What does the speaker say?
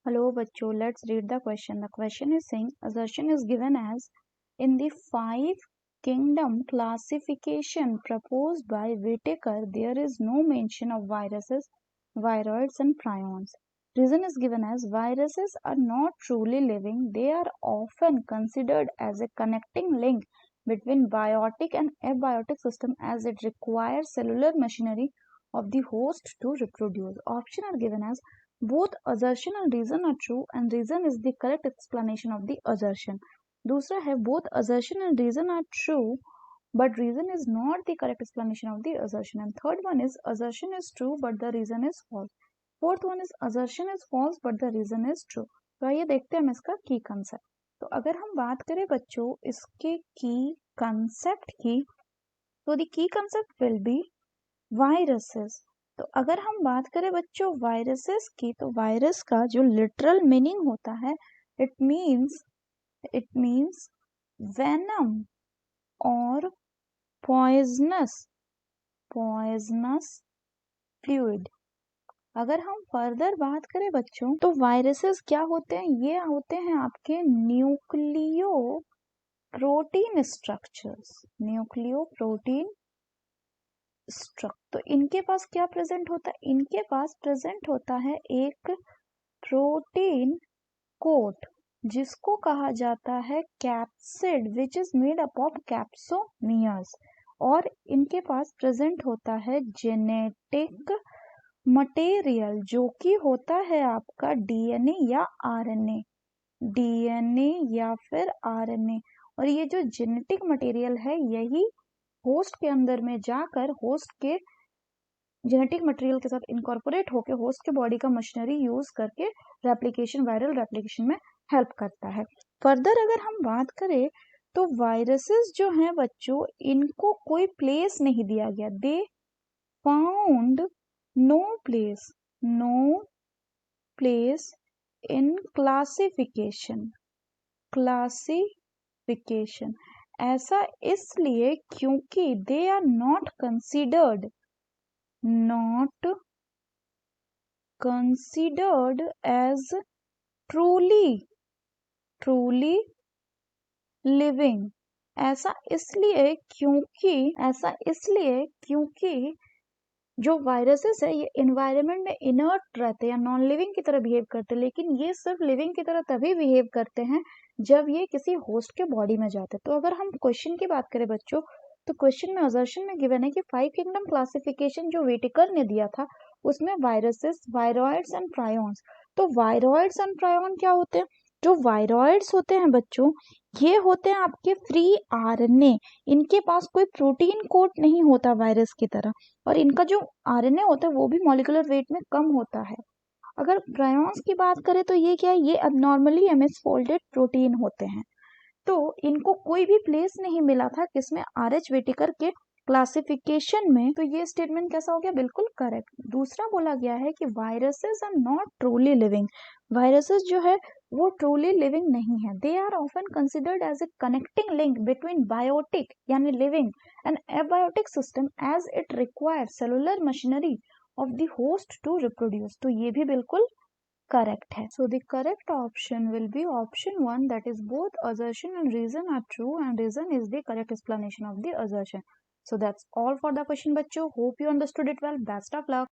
Hello, bachcho. Let's read the question. The question is saying assertion is given as in the five kingdom classification proposed by Whitaker, there is no mention of viruses, viroids, and prions. Reason is given as viruses are not truly living. They are often considered as a connecting link between biotic and abiotic system as it requires cellular machinery of the host to reproduce. Option are given as both assertion and reason are true and reason is the correct explanation of the assertion. दूसरा है both assertion and reason are true but reason is not the correct explanation of the assertion. And third one is assertion is true but the reason is false. Fourth one is assertion is false but the reason is true. तो आइए देखते हैं हम इसका की concept. तो अगर हम बात करें बच्चों इसके की कंसेप्ट की, तो the key concept will be viruses. तो अगर हम बात करें बच्चों वायरसेस की, तो वायरस का जो लिटरल मीनिंग होता है इट मीन्स वेनम और पॉइजनस फ्लूइड. अगर हम फर्दर बात करें बच्चों तो वायरसेस क्या होते हैं, ये होते हैं आपके न्यूक्लियो प्रोटीन स्ट्रक्चर्स. तो इनके पास क्या प्रेजेंट होता है, इनके पास प्रेजेंट होता है एक प्रोटीन कोट जिसको कहा जाता है capsid which is made up of capsomeres. और इनके पास प्रेजेंट होता है जेनेटिक मटेरियल जो कि होता है आपका डीएनए या आरएनए. और ये जो जेनेटिक मटेरियल है यही होस्ट के अंदर में जाकर होस्ट के जेनेटिक मटेरियल के साथ इनकॉर्पोरेट होकर होस्ट के बॉडी का मशीनरी यूज करके रेप्लिकेशन, वायरल रेप्लिकेशन में हेल्प करता है. फर्दर अगर हम बात करें तो वायरसेस जो हैं बच्चों इनको कोई प्लेस नहीं दिया गया. They found no place in classification. ऐसा इसलिए क्योंकि they are not considered as truly living. ऐसा इसलिए क्योंकि जो वायरसेस है ये एनवायरनमेंट में इनर्ट रहते हैं, नॉन लिविंग की तरह बिहेव करते हैं, लेकिन ये सिर्फ लिविंग की तरह तभी बिहेव करते हैं जब ये किसी होस्ट के बॉडी में जाते हैं. तो अगर हम क्वेश्चन की बात करें बच्चों तो क्वेश्चन में असर्शन में गिवन है कि 5 किंगडम क्लासिफिकेशन जो व्हिटेकर ने दिया था उसमें वायरसेस, वायरॉइड्स एंड प्रायॉन्स. तो वायरॉइड्स एंड प्रायॉन क्या होते हैं, जो वायरॉइड्स होते हैं बच्चों ये होते हैं आपके फ्री आरएनए. इनके पास कोई प्रोटीन कोट नहीं होता वायरस की तरह और इनका जो आरएनए होता है वो भी मॉलिक्यूलर वेट में कम होता है. अगर प्रायॉन्स की बात करें तो ये क्या है, ये अबनॉर्मली एमएस फोल्डेड प्रोटीन होते हैं. तो इनको कोई भी प्लेस नहीं मिला था किसमें, आरएच व्हिटेकर के क्लासिफिकेशन में. तो ये स्टेटमेंट कैसा हो गया, बिल्कुल करेक्ट. दूसरा बोला गया है कि viruses are not truly living. Viruses जो है वो ट्रूली लिविंग नहीं है. They are often considered as a connecting link between biotic यानी living and abiotic system as it require cellular machinery of the host to reproduce. तो ये भी बिल्कुल correct है. So the correct option will be option 1, that is both assertion and reason are true and reason is the correct explanation of the assertion. So that's all for the question बच्चों. Hope you understood it well. Best of luck.